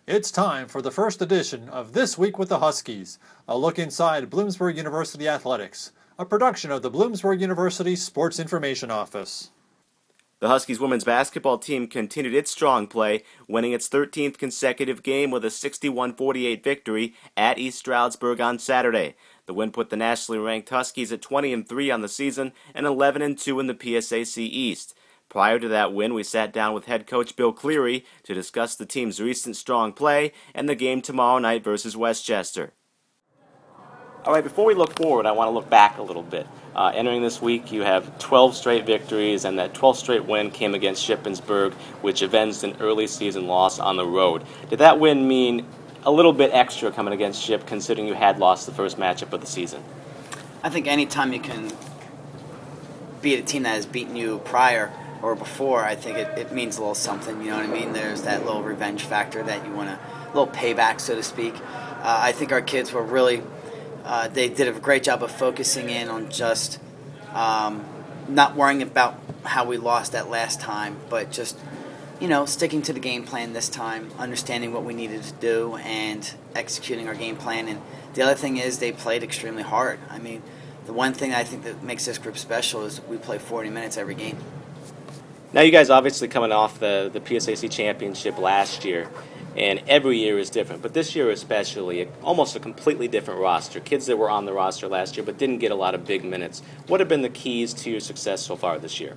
It's time for the first edition of This Week with the Huskies, a look inside Bloomsburg University Athletics, a production of the Bloomsburg University Sports Information Office. The Huskies women's basketball team continued its strong play, winning its 13th consecutive game with a 61-48 victory at East Stroudsburg on Saturday. The win put the nationally ranked Huskies at 20-3 on the season and 11-2 in the PSAC East. Prior to that win, we sat down with head coach Bill Cleary to discuss the team's recent strong play and the game tomorrow night versus Westchester. All right, before we look forward, I want to look back a little bit. Entering this week, you have 12 straight victories, and that 12th straight win came against Shippensburg, which avenged an early season loss on the road. Did that win mean a little bit extra coming against Ship, considering you had lost the first matchup of the season? I think anytime you can beat a team that has beaten you prior or before, I think it means a little something, you know what I mean? There's that little revenge factor that you want a little payback, so to speak. I think our kids were really, they did a great job of focusing in on just not worrying about how we lost that last time, but just, sticking to the game plan this time, understanding what we needed to do, and executing our game plan. And the other thing is they played extremely hard. I mean, the one thing I think that makes this group special is we play 40 minutes every game. Now, you guys obviously coming off the PSAC Championship last year, and every year is different. But this year especially, almost a completely different roster. Kids that were on the roster last year but didn't get a lot of big minutes. What have been the keys to your success so far this year?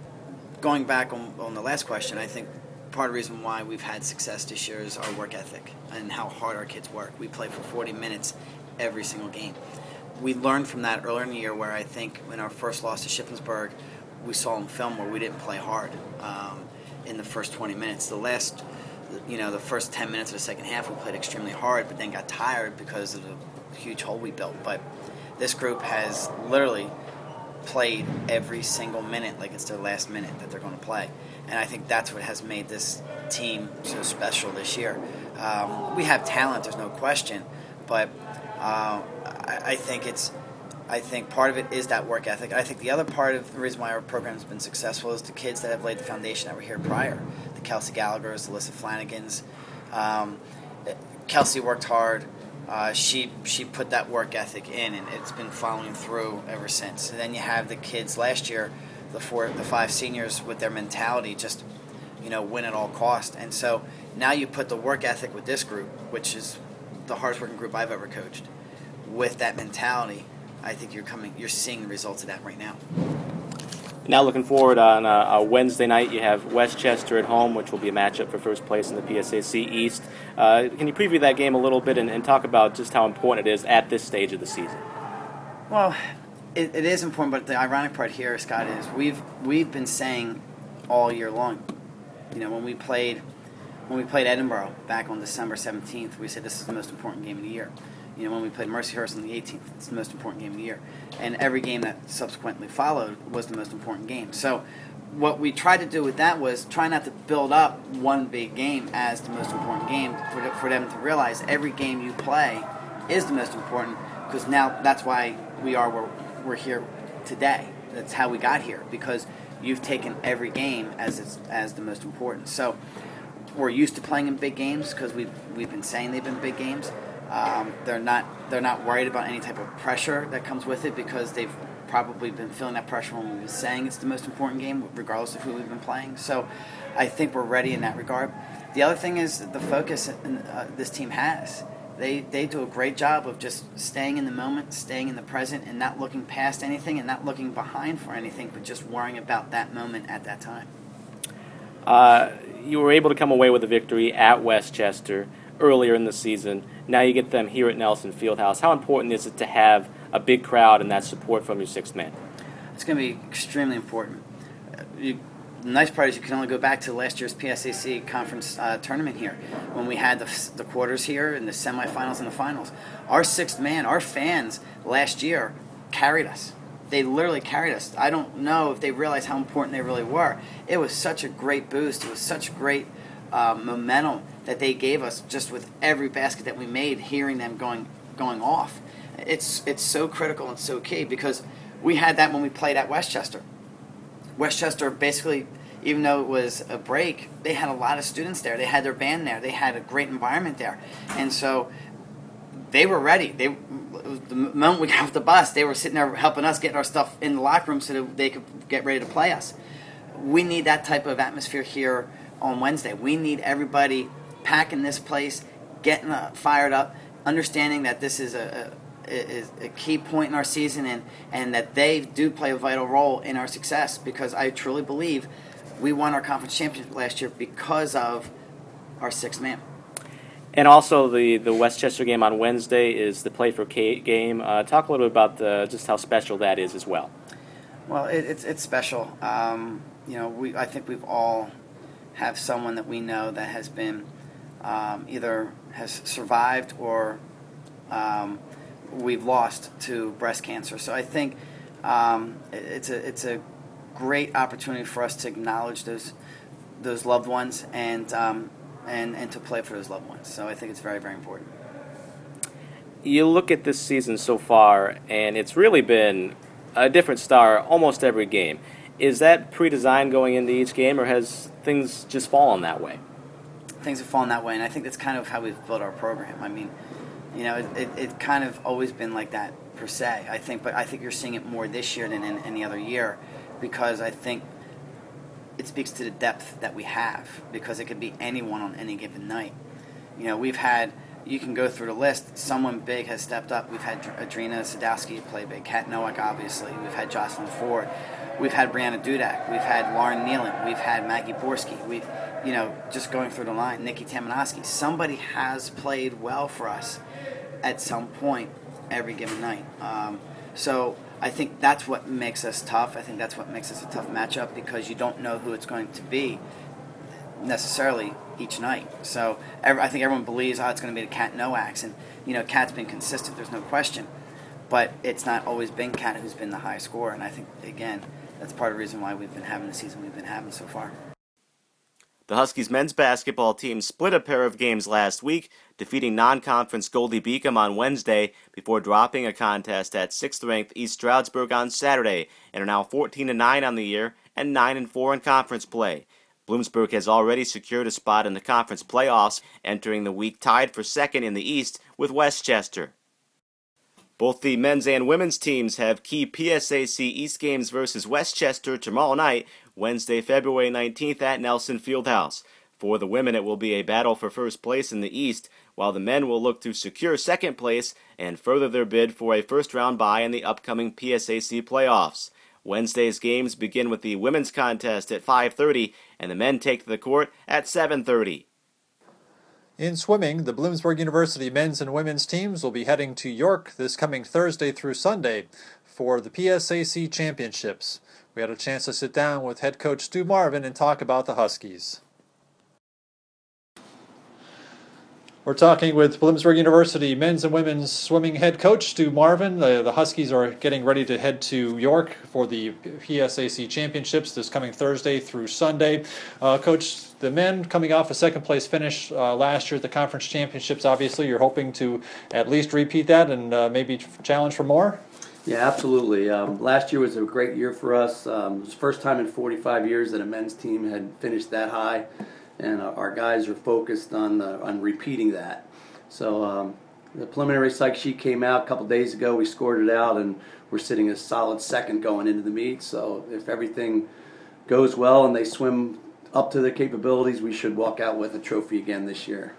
Going back on the last question, I think part of the reason why we've had success this year is our work ethic and how hard our kids work. We play for 40 minutes every single game. We learned from that earlier in the year where I think in our first loss to Shippensburg, we saw on film where we didn't play hard in the first 20 minutes. The first 10 minutes of the second half, we played extremely hard, but then got tired because of the huge hole we built. But this group has literally played every single minute like it's their last minute that they're going to play. And I think that's what has made this team so special this year. We have talent, there's no question, but I think part of it is that work ethic. I think the other part of the reason why our program has been successful is the kids that have laid the foundation that were here prior. The Kelsey Gallaghers, the Alyssa Flanagans. Kelsey worked hard. She put that work ethic in, and it's been following through ever since. And then you have the kids last year, the 5 seniors with their mentality, just win at all cost. And so now you put the work ethic with this group, which is the hardest working group I've ever coached, with that mentality. I think you're seeing the results of that right now. Now looking forward on a Wednesday night, you have Westchester at home, which will be a matchup for first place in the PSAC East. Can you preview that game a little bit and talk about just how important it is at this stage of the season? Well, it is important, but the ironic part here, Scott, is we've been saying all year long. When we played Edinburgh back on December 17th, we said this is the most important game of the year. When we played Mercyhurst on the 18th, it's the most important game of the year. And every game that subsequently followed was the most important game. So what we tried to do with that was try not to build up one big game as the most important game for them to realize every game you play is the most important, because now that's why we're here today. That's how we got here, because you've taken every game as the most important. So we're used to playing in big games because we've been saying they've been big games. They're not worried about any type of pressure that comes with it, because they've probably been feeling that pressure when we've been saying it's the most important game, regardless of who we've been playing. So I think we're ready in that regard. The other thing is the focus this team has. They do a great job of just staying in the moment, staying in the present, and not looking past anything and not looking behind for anything, but just worrying about that moment at that time. You were able to come away with a victory at Westchester earlier in the season. Now you get them here at Nelson Fieldhouse. How important is it to have a big crowd and that support from your sixth man? It's going to be extremely important. The nice part is you can only go back to last year's PSAC conference tournament here, when we had the quarters here and the semifinals and the finals. Our sixth man, our fans last year carried us. They literally carried us. I don't know if they realized how important they really were. It was such a great boost. It was such great momentum that they gave us just with every basket that we made, hearing them going off. It's so critical and so key, because we had that when we played at Westchester. Westchester basically even though it was a break, they had a lot of students there. They had their band there. They had a great environment there. And so they were ready. The moment we got off the bus, they were sitting there helping us get our stuff in the locker room so that they could get ready to play us. We need that type of atmosphere here on Wednesday. We need everybody packing this place, getting fired up, understanding that this is a key point in our season and that they do play a vital role in our success, because I truly believe we won our conference championship last year because of our sixth man. And also the Westchester game on Wednesday is the Play for game. Talk a little bit about just how special that is as well. Well, it's special. I think we've all have someone that we know that has been either has survived or we've lost to breast cancer. So I think it's a great opportunity for us to acknowledge those loved ones and to play for those loved ones. So I think it's very, very important. You look at this season so far, and it's really been a different star almost every game. Is that pre-designed going into each game, or has things just fallen that way? Things have fallen that way, and I think that's kind of how we've built our program. I mean, it kind of always been like that per se. But I think you're seeing it more this year than in any other year, because I think it speaks to the depth that we have, because it could be anyone on any given night. You can go through the list. Someone big has stepped up. We've had Adrina Sadowski play big. Kat Nowak, obviously. We've had Jocelyn Ford. We've had Brianna Dudak. We've had Lauren Nealon. We've had Maggie Borski. We've, just going through the line, Nikki Tamanoski. Somebody has played well for us at some point every given night. So I think that's what makes us tough. I think that's what makes us a tough matchup, because you don't know who it's going to be necessarily each night. So I think everyone believes, it's going to be the Kat Nowaks. And, Kat's been consistent, there's no question. But it's not always been Kat who's been the high scorer. And I think, again, that's part of the reason why we've been having the season we've been having so far. The Huskies men's basketball team split a pair of games last week, defeating non-conference Goldie Beacom on Wednesday before dropping a contest at 6th-ranked East Stroudsburg on Saturday, and are now 14-9 on the year and 9-4 in conference play. Bloomsburg has already secured a spot in the conference playoffs, entering the week tied for second in the East with Westchester. Both the men's and women's teams have key PSAC East games versus Westchester tomorrow night, Wednesday, February 19th at Nelson Fieldhouse. For the women, it will be a battle for first place in the East, while the men will look to secure second place and further their bid for a first-round bye in the upcoming PSAC playoffs. Wednesday's games begin with the women's contest at 5:30, and the men take to the court at 7:30. In swimming, the Bloomsburg University men's and women's teams will be heading to York this coming Thursday through Sunday for the PSAC Championships. We had a chance to sit down with head coach Stu Marvin and talk about the Huskies. We're talking with Bloomsburg University men's and women's swimming head coach Stu Marvin. The Huskies are getting ready to head to York for the PSAC Championships this coming Thursday through Sunday. Coach, the men coming off a second-place finish last year at the conference championships, obviously you're hoping to at least repeat that and maybe challenge for more? Yeah, absolutely. Last year was a great year for us. It was the first time in 45 years that a men's team had finished that high. And our guys are focused on repeating that. So the preliminary psych sheet came out a couple days ago. We scored it out, and we're sitting a solid second going into the meet. So if everything goes well and they swim up to their capabilities, we should walk out with a trophy again this year.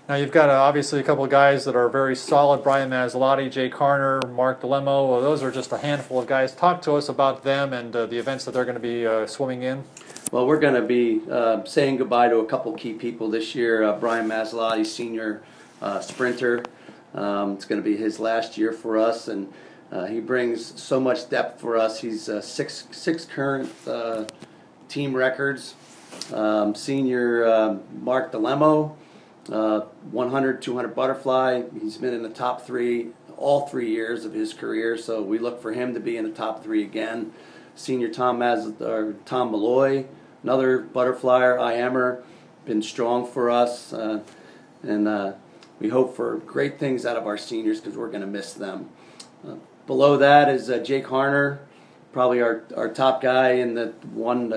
Now you've got obviously a couple of guys that are very solid, Brian Mazzalotti, Jay Carner, Mark Delemo. Well, those are just a handful of guys. Talk to us about them and the events that they're going to be swimming in. Well, we're going to be saying goodbye to a couple key people this year. Brian Mazzalotti, senior sprinter. It's going to be his last year for us, and he brings so much depth for us. He's six current team records. Senior Mark Delemo, 100, 200 butterfly. He's been in the top three all 3 years of his career, so we look for him to be in the top three again. Senior Tom Malloy, another butterflyer, IMer, been strong for us, and we hope for great things out of our seniors because we're going to miss them. Below that is Jake Harner, probably our top guy in the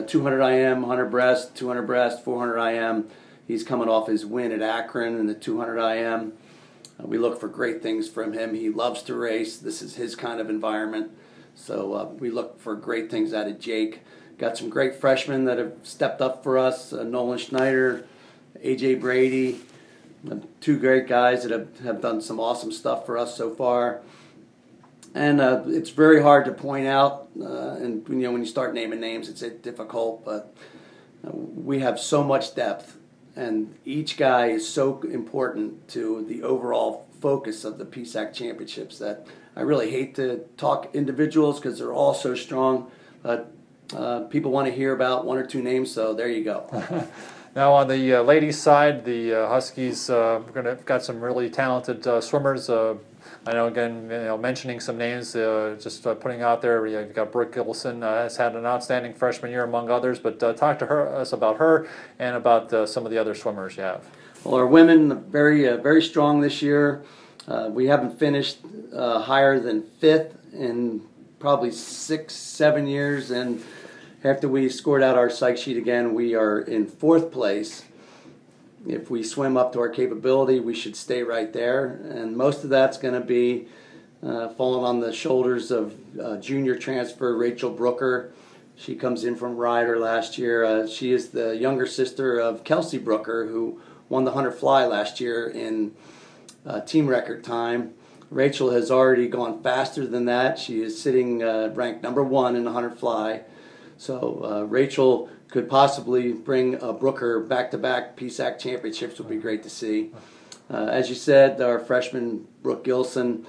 200 IM, 100 breast, 200 breast, 400 IM. He's coming off his win at Akron in the 200 IM. We look for great things from him. He loves to race. This is his kind of environment. So we look for great things out of Jake. Got some great freshmen that have stepped up for us. Nolan Schneider, AJ Brady, two great guys that have done some awesome stuff for us so far. And it's very hard to point out, and when you start naming names, it's difficult. But we have so much depth, and each guy is so important to the overall focus of the PSAC Championships that I really hate to talk individuals because they're all so strong. But people want to hear about one or two names, so there you go. Now on the ladies' side, the Huskies got some really talented swimmers. I know, again, mentioning some names, just putting out there. You've got Brooke Gilson, has had an outstanding freshman year among others. But talk to us about her and about some of the other swimmers you have. Well, our women very strong this year. We haven't finished higher than 5th in probably 6-7 years, and after we scored out our psych sheet again, we are in 4th place. If we swim up to our capability, we should stay right there, and most of that's going to be falling on the shoulders of junior transfer Rachel Brooker. She comes in from Ryder last year. She is the younger sister of Kelsey Brooker, who won the 100 fly last year in team record time. Rachel has already gone faster than that. She is sitting ranked number 1 in the 100 fly. So Rachel could possibly bring Brooker back-to-back PSAC championships. Would be great to see. As you said, our freshman Brooke Gilson,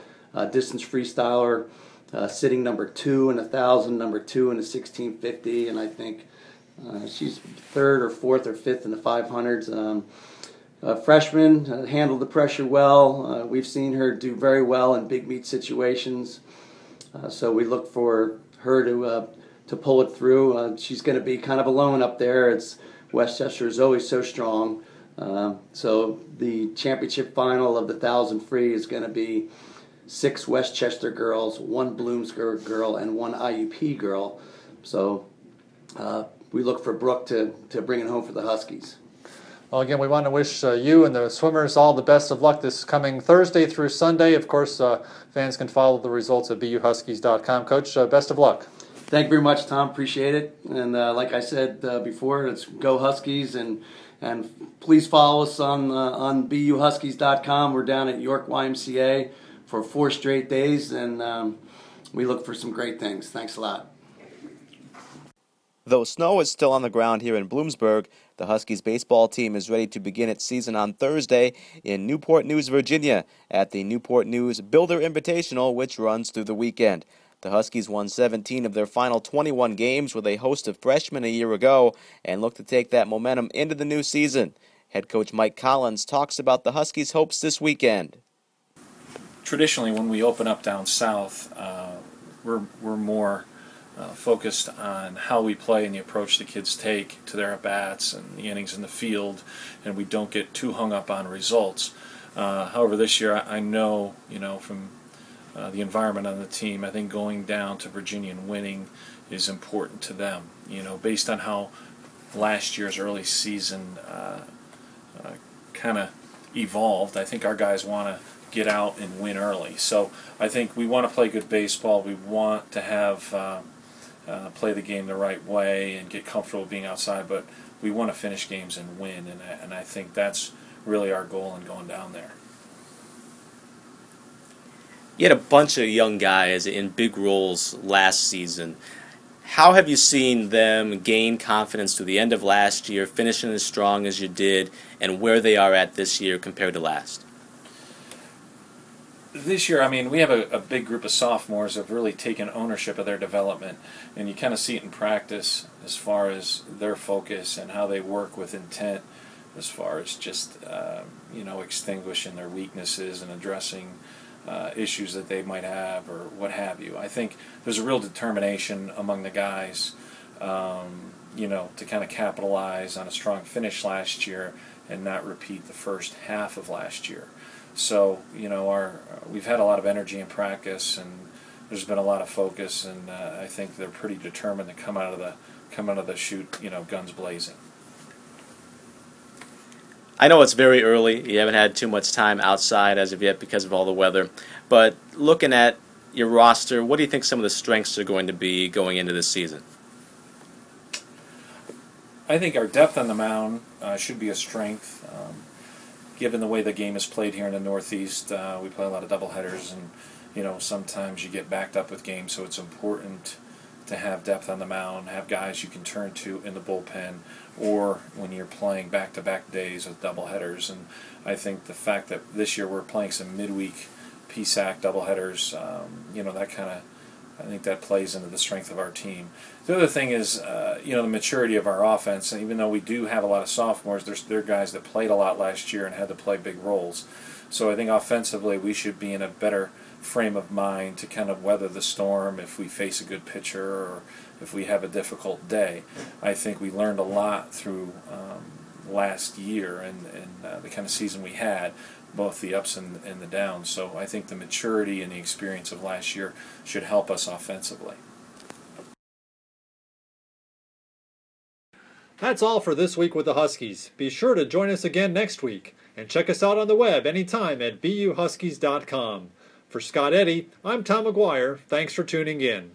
distance freestyler, sitting number 2 in 1,000, number 2 in the 1650, and I think she's 3rd or 4th or 5th in the 500s. Freshman handled the pressure well. We've seen her do very well in big meet situations, so we look for her to pull it through. She's going to be kind of alone up there. Westchester is always so strong. So the championship final of the 1,000 free is going to be 6 Westchester girls, 1 Bloomsburg girl, and 1 IUP girl. So we look for Brooke to bring it home for the Huskies. Well, again, we want to wish you and the swimmers all the best of luck this coming Thursday through Sunday. Of course, fans can follow the results at buhuskies.com. Coach, best of luck. Thank you very much, Tom. Appreciate it. And like I said before, let's go Huskies. And please follow us on buhuskies.com. We're down at York YMCA for 4 straight days, and we look for some great things. Thanks a lot. Though snow is still on the ground here in Bloomsburg, the Huskies baseball team is ready to begin its season on Thursday in Newport News, Virginia, at the Newport News Builder Invitational, which runs through the weekend. The Huskies won 17 of their final 21 games with a host of freshmen a year ago and look to take that momentum into the new season. Head coach Mike Collins talks about the Huskies' hopes this weekend. Traditionally, when we open up down south, we're more focused on how we play and the approach the kids take to their at-bats and the innings in the field, and we don't get too hung up on results. However, this year I know, from the environment on the team, I think going down to Virginia and winning is important to them. Based on how last year's early season kind of evolved, I think our guys want to get out and win early. So I think we want to play good baseball. We want to have play the game the right way and get comfortable being outside, but we want to finish games and win, and I think that's really our goal in going down there. You had a bunch of young guys in big roles last season. How have you seen them gain confidence to the end of last year, finishing as strong as you did, and where they are at this year compared to last? This year, we have a big group of sophomores that have really taken ownership of their development, and you kind of see it in practice as far as their focus and how they work with intent as far as just, extinguishing their weaknesses and addressing issues that they might have or what have you. I think there's a real determination among the guys, to kind of capitalize on a strong finish last year and not repeat the first half of last year. So, we've had a lot of energy in practice, and there's been a lot of focus, and I think they're pretty determined to come out of the chute, guns blazing. I know it's very early. You haven't had too much time outside as of yet because of all the weather. But looking at your roster, what do you think some of the strengths are going to be going into this season? I think our depth on the mound should be a strength. Given the way the game is played here in the Northeast, we play a lot of doubleheaders, and sometimes you get backed up with games, so it's important to have depth on the mound, have guys you can turn to in the bullpen, or when you're playing back-to-back days with doubleheaders. And I think the fact that this year we're playing some midweek PSAC doubleheaders, that kind of, I think that plays into the strength of our team. The other thing is, the maturity of our offense. And even though we do have a lot of sophomores, there are guys that played a lot last year and had to play big roles. So I think offensively we should be in a better frame of mind to kind of weather the storm if we face a good pitcher or if we have a difficult day. I think we learned a lot through last year and the kind of season we had, both the ups and the downs. So I think the maturity and the experience of last year should help us offensively. That's all for this week with the Huskies. Be sure to join us again next week, and check us out on the web anytime at buhuskies.com. For Scott Eddy, I'm Tom McGuire. Thanks for tuning in.